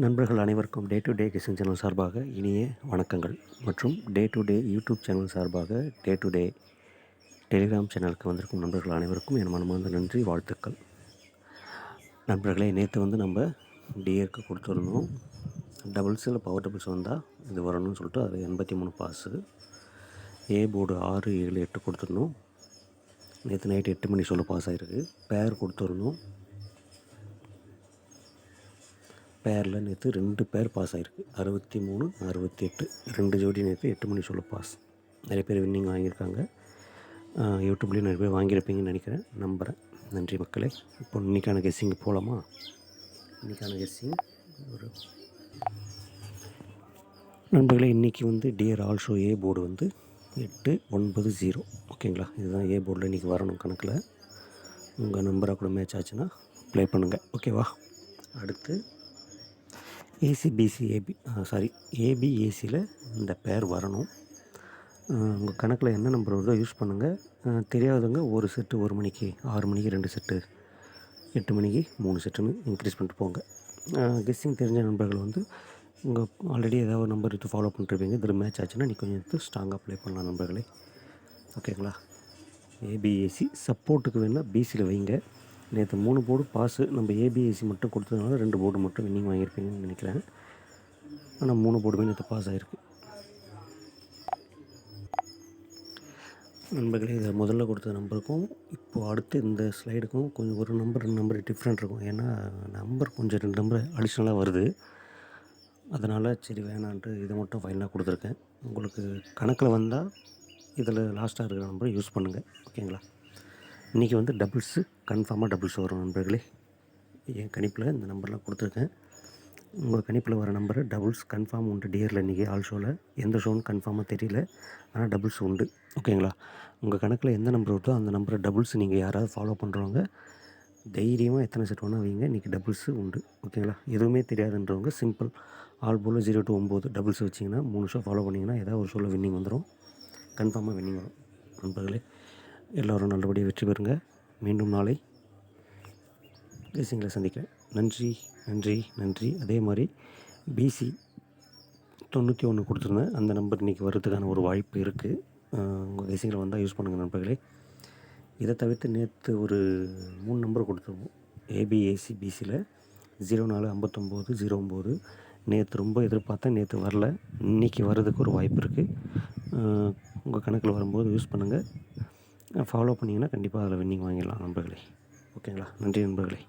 நண்பர்கள் அனைவருக்கும் day to day Kisan channel சார்பாக இனிய வணக்கங்கள் மற்றும் day to day YouTube channel சார்பாக டே டு டே டெலிகிராம் சேனலுக்கு வந்திருக்கும் நண்பர்கள் அனைவருக்கும் என் மனமார்ந்த நன்றி வாழ்த்துக்கள். நண்பர்களே, நேற்று நம்ம டிஏருக்கு கொடுத்துருந்தோம். டபுள்ஸில் பவர் டபுள்ஸ் வந்தால் இது வரணும்னு சொல்லிட்டு அது 83 பாஸு. ஏ போர்டு 6, 7, 8 கொடுத்துருந்தோம். நேற்று நைட்டு 8 மணி சொல்ல பாஸ் ஆகிருக்கு. பேர் கொடுத்துருந்தோம். பேரில் நேற்று 2 பேர் பாஸ் ஆகிருக்கு. 63, 68 2 ஜோடி நேற்று 8 மணி சொல்ல பாஸ். நிறைய பேர் வின்னிங் வாங்கியிருக்காங்க. யூடியூப்லேயும் நிறைய பேர் வாங்கியிருப்பீங்கன்னு நினைக்கிறேன், நம்புகிறேன். நன்றி மக்களே. இப்போ இன்றைக்கான கெஸ்ஸிங் போகலாமா? இன்றைக்கான கெஸ்ஸிங் ஒரு நண்பர்களே, இன்றைக்கி டியர் ஆல்சோ ஏ போர்டு 890. ஓகேங்களா? இதுதான் ஏ போர்டில் இன்றைக்கி வரணும் கணக்கில். உங்கள் நம்பராக கூட மேட்ச் ஆச்சுன்னா ப்ளே பண்ணுங்கள். ஓகேவா? அடுத்து ஏபிஏசியில் இந்த பேர் வரணும். உங்கள் கணக்கில் என்ன நம்பர் வருதோ யூஸ் பண்ணுங்கள். தெரியாதவங்க ஒரு செட்டு 1 மணிக்கு, 6 மணிக்கு 2 செட்டு, 8 மணிக்கு 3 செட்டுன்னு இன்க்ரீஸ் பண்ணிட்டு போங்க. கெஸ்ஸிங் தெரிஞ்ச நண்பர்கள் உங்கள் ஆல்ரெடி ஏதாவது ஒரு நம்பர் எடுத்து ஃபாலோ பண்ணிட்டுருப்பீங்க. இதில் மேட்ச் ஆச்சுன்னா நீ கொஞ்சம் எடுத்து ஸ்ட்ராங்காக ப்ளே பண்ணலாம் நண்பர்களே. ஓகேங்களா? ஏபிஏசி சப்போர்ட்டுக்கு வேணால் பிசியில் வைங்க. நேற்று 3 போர்டு பாஸு. நம்ம ஏபிஎஸ்சி மட்டும் கொடுத்ததுனால 2 போர்டு மட்டும் வின்னிங் வாங்கியிருப்பீங்கன்னு நினைக்கிறேன். ஆனால் 3 போர்டுமே நேற்று பாஸ் ஆகிருக்கு. நண்பர்களே, இதை முதல்ல கொடுத்த நம்பருக்கும் இப்போது அடுத்து இந்த ஸ்லைடுக்கும் கொஞ்சம் ஒரு நம்பர் 2 நம்பர் டிஃப்ரெண்ட் இருக்கும். ஏன்னா நம்பர் கொஞ்சம் 2 நம்பர் அடிஷ்னலாக வருது. அதனால் சரி வேணான்ட்டு இதை மட்டும் ஃபைனலாக கொடுத்துருக்கேன். உங்களுக்கு கணக்கில் வந்தால் இதில் லாஸ்ட்டாக இருக்கிற நம்பரை யூஸ் பண்ணுங்கள். ஓகேங்களா? இன்றைக்கி டபுள்ஸு கன்ஃபார்மாக டபுள்ஸ் வரும் நண்பர்களே. என் கணிப்பில் இந்த நம்பர்லாம் கொடுத்துருக்கேன். உங்கள் கணிப்பில் வர நம்பரு டபுள்ஸ் கன்ஃபார்ம் உண்டு. டியரில் இன்றைக்கி ஆல் ஷோவில் எந்த ஷோன்னு கன்ஃபார்மாக தெரியல, ஆனால் டபுள்ஸ் உண்டு. ஓகேங்களா? உங்கள் கணக்கில் எந்த நம்பர் வருதோ அந்த நம்பரை டபுள்ஸ் நீங்கள் யாராவது ஃபாலோ பண்ணுறவங்க தைரியமாக எத்தனை செட் வேணால் வைங்க. இன்றைக்கி டபுள்ஸு உண்டு. ஓகேங்களா? எதுவுமே தெரியாதுன்றவங்க simple all ball 0 to 9 doubles வச்சிங்கன்னா 3 ஷோ ஃபாலோ பண்ணிங்கன்னா ஏதாவது ஒரு ஷோவில் வின்னிங் வந்துடும். கன்ஃபார்மாக வின்னிங் வரும் நண்பர்களே. எல்லோரும் நல்லபடியாக வெற்றி பெறுங்க. மீண்டும் நாளை கெஸ்ஸிங்கில் சந்திக்கிறேன். நன்றி நன்றி நன்றி. அதே மாதிரி பிசி 91 கொடுத்துருந்தேன். அந்த நம்பர் இன்றைக்கி வர்றதுக்கான ஒரு வாய்ப்பு இருக்குது. உங்கள் கெஸ்ஸிங்கில் வந்தால் யூஸ் பண்ணுங்கள் நண்பர்களே. இதை தவிர்த்து நேற்று ஒரு 3 நம்பர் கொடுத்துருவோம். ஏபிஏசி பிசியில் 04, 59, 09. நேற்று ரொம்ப எதிர்பார்த்தேன், நேற்று வரல. இன்றைக்கி வர்றதுக்கு ஒரு வாய்ப்பு இருக்குது. உங்கள் கணக்கில் வரும்போது யூஸ் பண்ணுங்கள். ஃபாலோ பண்ணிங்கன்னா கண்டிப்பாக அதில் வின்னிங் வாங்கிடலாம் நண்பர்களே. ஓகேங்களா? நன்றி நண்பர்களே.